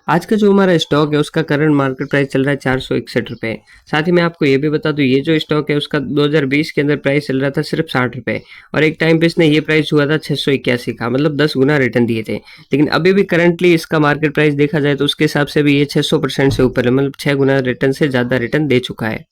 आज का जो हमारा स्टॉक है उसका करंट मार्केट प्राइस चल रहा है 461 रुपये। साथ ही मैं आपको ये भी बता दूं, ये जो स्टॉक है उसका 2020 के अंदर प्राइस चल रहा था सिर्फ 60 रुपये और एक टाइम पे इसने ये प्राइस हुआ था 681 का, मतलब 10 गुना रिटर्न दिए थे। लेकिन अभी भी करंटली इसका मार्केट प्राइस देखा जाए तो उसके हिसाब से भी ये 600% से ऊपर है, मतलब 6 गुना रिटर्न से ज़्यादा रिटर्न दे चुका है।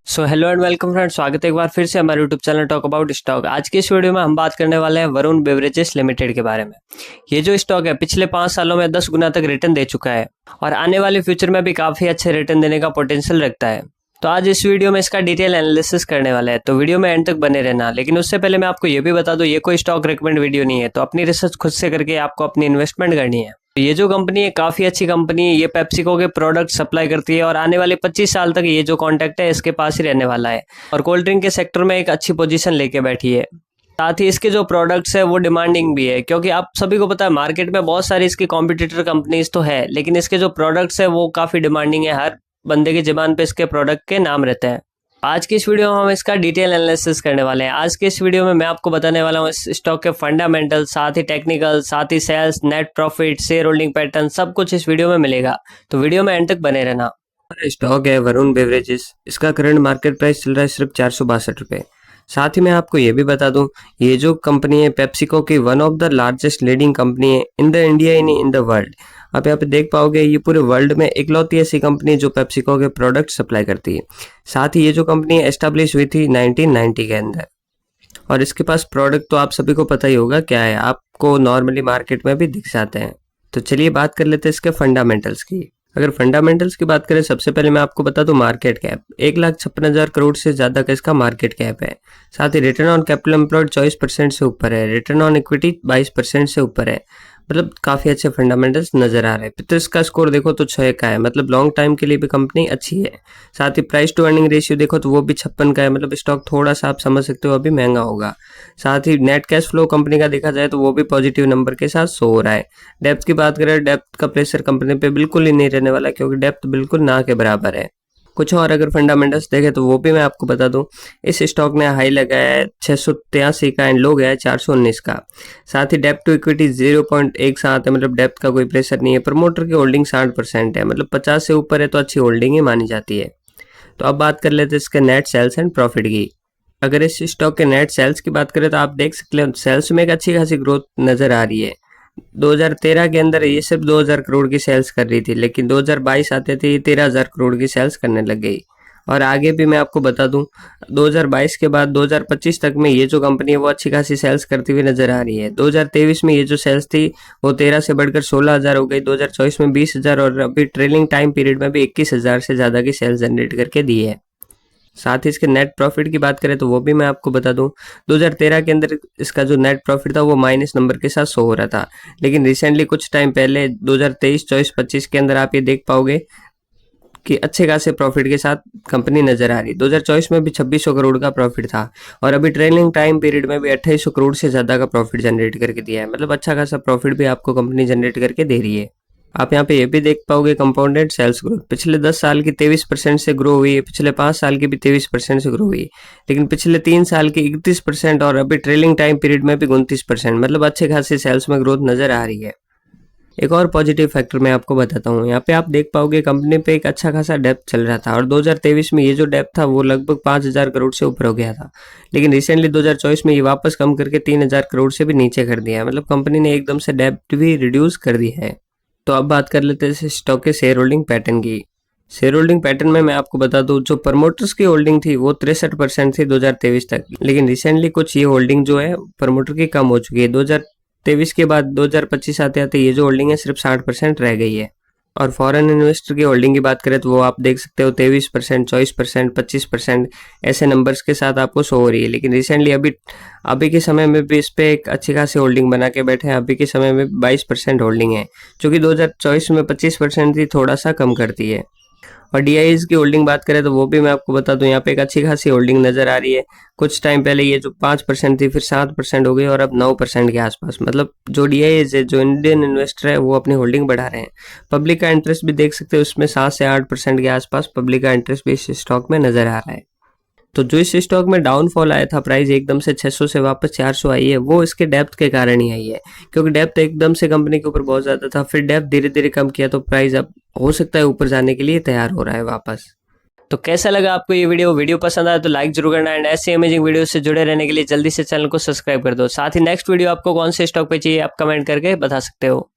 So hello and welcome friends, स्वागत है एक बार फिर से हमारे YouTube channel talk about stock. आज की इस वीडियो में हम बात करने वाले हैं वरुण बेवरेजेस लिमिटेड के बारे में। ये जो स्टॉक है पिछले 5 सालों में 10 गुना तक रिटर्न दे चुका है और आने वाले फ्यूचर में भी काफ़ी अच्छे रिटर्न देने का पोटेंशियल रखता है। तो आज इस वीडियो में इसका डिटेल एनालिसिस करने वाला है, तो वीडियो में एंड तक बने रहना। लेकिन उससे पहले मैं आपको ये भी बता दूं, ये कोई स्टॉक रिकमेंड वीडियो नहीं है, तो अपनी रिसर्च खुद से करके आपको अपनी इन्वेस्टमेंट करनी है। ये जो कंपनी है काफ़ी अच्छी कंपनी है, ये पेप्सिको के प्रोडक्ट सप्लाई करती है और आने वाले 25 साल तक ये जो कॉन्ट्रैक्ट है इसके पास ही रहने वाला है और कोल्ड ड्रिंक के सेक्टर में एक अच्छी पोजीशन लेके बैठी है। साथ ही इसके जो प्रोडक्ट्स है वो डिमांडिंग भी है, क्योंकि आप सभी को पता है मार्केट में बहुत सारी इसकी कॉम्पिटिटर कंपनीज तो है, लेकिन इसके जो प्रोडक्ट्स है वो काफ़ी डिमांडिंग है। हर बंदे की ज़बान पे इसके प्रोडक्ट के नाम रहते हैं। आज की इस वीडियो में हम इसका डिटेल एनालिसिस करने वाले हैं। आज के इस वीडियो में मैं आपको बताने वाला हूँ इस स्टॉक के फंडामेंटल, साथ ही टेक्निकल, साथ ही sales, net profit, share holding pattern, सब कुछ इस वीडियो में मिलेगा, तो वीडियो में एंड तक बने रहना। हमारा स्टॉक है वरुण बेवरेजेस, इसका करंट मार्केट प्राइस चल रहा है सिर्फ 462 रुपये। साथ ही मैं आपको ये भी बता दूं, ये जो कंपनी है पेप्सिको की one of the largest leading company है in the India in the world. आप यहाँ पे देख पाओगे ये पूरे वर्ल्ड में इकलौती ऐसी कंपनी जो पेप्सिको के प्रोडक्ट सप्लाई करती है। साथ ही ये जो कंपनी एस्टेब्लिश हुई थी 1990 के अंदर और इसके पास प्रोडक्ट तो आप सभी को पता ही होगा क्या है, आपको नॉर्मली मार्केट में भी दिख जाते हैं। तो चलिए बात कर लेते हैं इसके फंडामेंटल्स की। अगर फंडामेंटल्स की बात करें, सबसे पहले मैं आपको बता दूं मार्केट कैप 1,56,000 करोड़ से ज़्यादा का इसका मार्केट कैप है। साथ ही रिटर्न ऑन कैपिटल एम्प्लॉयड 24% से ऊपर है, रिटर्न ऑन इक्विटी 22% से ऊपर है, मतलब काफ़ी अच्छे फंडामेंटल्स नज़र आ रहे हैं। तो इसका स्कोर देखो तो 6 का है, मतलब लॉन्ग टाइम के लिए भी कंपनी अच्छी है। साथ ही प्राइस टू अर्निंग रेशियो देखो तो वो भी 56 का है, मतलब स्टॉक थोड़ा सा आप समझ सकते हो अभी महंगा होगा। साथ ही नेट कैश फ्लो कंपनी का देखा जाए तो वो भी पॉजिटिव नंबर के साथ शो हो रहा है। डेप्थ की बात करें, डेप्थ का प्रेशर कंपनी पे बिल्कुल ही नहीं रहने वाला, क्योंकि डेप्थ बिल्कुल ना के बराबर है। कुछ और अगर फंडामेंटल्स देखें तो वो भी मैं आपको बता दूं, इस स्टॉक ने हाई लगाया है 683 का एंड लो गया है 419 का। साथ ही डेप्ट टू इक्विटी 0.17 है, मतलब डेप्थ का कोई प्रेशर नहीं है। प्रमोटर की होल्डिंग 60% है, मतलब 50 से ऊपर है तो अच्छी होल्डिंग ही मानी जाती है। तो अब बात कर लेते हैं इसके नेट सेल्स एंड प्रॉफिट की। अगर इस स्टॉक के नेट सेल्स की बात करें तो आप देख सकते हैं सेल्स में एक अच्छी खासी ग्रोथ नजर आ रही है। 2013 के अंदर ये सिर्फ 2000 करोड़ की सेल्स कर रही थी, लेकिन 2022 आते थे ये 13,000 करोड़ की सेल्स करने लग गई। और आगे भी मैं आपको बता दूं, 2022 के बाद 2025 तक में ये जो कंपनी है वो अच्छी खासी सेल्स करती हुई नजर आ रही है। 2023 में ये जो सेल्स थी वो 13 से बढ़कर 16,000 हो गई, 2024 में 20,000 और अभी ट्रेलिंग टाइम पीरियड में भी 21,000 से ज़्यादा की सेल्स जनरेट करके दी है। साथ ही इसके नेट प्रॉफिट की बात करें तो वो भी मैं आपको बता दूं, 2013 के अंदर इसका जो नेट प्रॉफिट था वो माइनस नंबर के साथ शो हो रहा था, लेकिन रिसेंटली कुछ टाइम पहले 2023, 24, 25 के अंदर आप ये देख पाओगे कि अच्छे खासे प्रॉफिट के साथ कंपनी नजर आ रही है। 2024 में भी 2600 करोड़ का प्रॉफिट था और अभी ट्रेलिंग टाइम पीरियड में भी 2800 करोड़ से ज़्यादा का प्रॉफिट जनरेट करके दिया है, मतलब अच्छा खासा प्रॉफिट भी आपको कंपनी जनरेट करके दे रही है। आप यहाँ पे ये भी देख पाओगे कंपाउंडेड सेल्स ग्रोथ पिछले 10 साल की 23% से ग्रो हुई है, पिछले 5 साल की भी 23% से ग्रो हुई है, लेकिन पिछले 3 साल की 31% और अभी ट्रेलिंग टाइम पीरियड में भी 29%, मतलब अच्छे खासे सेल्स में ग्रोथ नजर आ रही है। एक और पॉजिटिव फैक्टर मैं आपको बताता हूँ, यहाँ पे आप देख पाओगे कंपनी पे एक अच्छा खासा डेप्थ चल रहा था और 2023 में ये जो डेप्थ था वो लगभग 5,000 करोड़ से ऊपर हो गया था, लेकिन रिसेंटली 2024 में ये वापस कम करके 3,000 करोड़ से भी नीचे कर दिया है, मतलब कंपनी ने एकदम से डेप्थ भी रिड्यूस कर दी है। तो अब बात कर लेते हैं इस स्टॉक के शेयर होल्डिंग पैटर्न की। शेयर होल्डिंग पैटर्न में मैं आपको बता दूं, जो प्रमोटर्स की होल्डिंग थी वो 63% थी 2023 तक, लेकिन रिसेंटली कुछ ये होल्डिंग जो है प्रमोटर की कम हो चुकी है। 2023 के बाद 2025 आते आते ये जो होल्डिंग है सिर्फ 60% रह गई है। और फॉरेन इन्वेस्टर की होल्डिंग की बात करें तो वो आप देख सकते हो 23%, 24%, 25% ऐसे नंबर्स के साथ आपको शो हो रही है, लेकिन रिसेंटली अभी के समय में भी इस पर एक अच्छी खासी होल्डिंग बना के बैठे हैं। अभी के समय में 22% होल्डिंग है, जो कि 2024 में 25% थी, थोड़ा सा कम करती है। और डीआईज की होल्डिंग बात करें तो वो भी मैं आपको बता दूं, यहाँ पे एक अच्छी खासी होल्डिंग नजर आ रही है। कुछ टाइम पहले ये जो 5% थी फिर 7% हो गई और अब 9% के आसपास, मतलब जो डीआईज है, जो इंडियन इन्वेस्टर है वो अपनी होल्डिंग बढ़ा रहे हैं। पब्लिक का इंटरेस्ट भी देख सकते हो, उसमें 7 से 8% के आसपास पब्लिक का इंटरेस्ट भी इस स्टॉक में नजर आ रहा है। तो जो इस स्टॉक में डाउनफॉल आया था, प्राइस एकदम से 600 से वापस 400 आई है, वो इसके डेप्थ के कारण ही आई है, क्योंकि डेप्थ एकदम से कंपनी के ऊपर बहुत ज्यादा था, फिर डेप्थ धीरे धीरे कम किया तो प्राइस अब हो सकता है ऊपर जाने के लिए तैयार हो रहा है वापस। तो कैसा लगा आपको ये वीडियो पसंद आया तो लाइक जरूर करना, एंड ऐसे अमेजिंग वीडियो से जुड़े रहने के लिए जल्दी से चैनल को सब्सक्राइब कर दो। साथ ही नेक्स्ट वीडियो आपको कौन से स्टॉक पे चाहिए आप कमेंट करके बता सकते हो।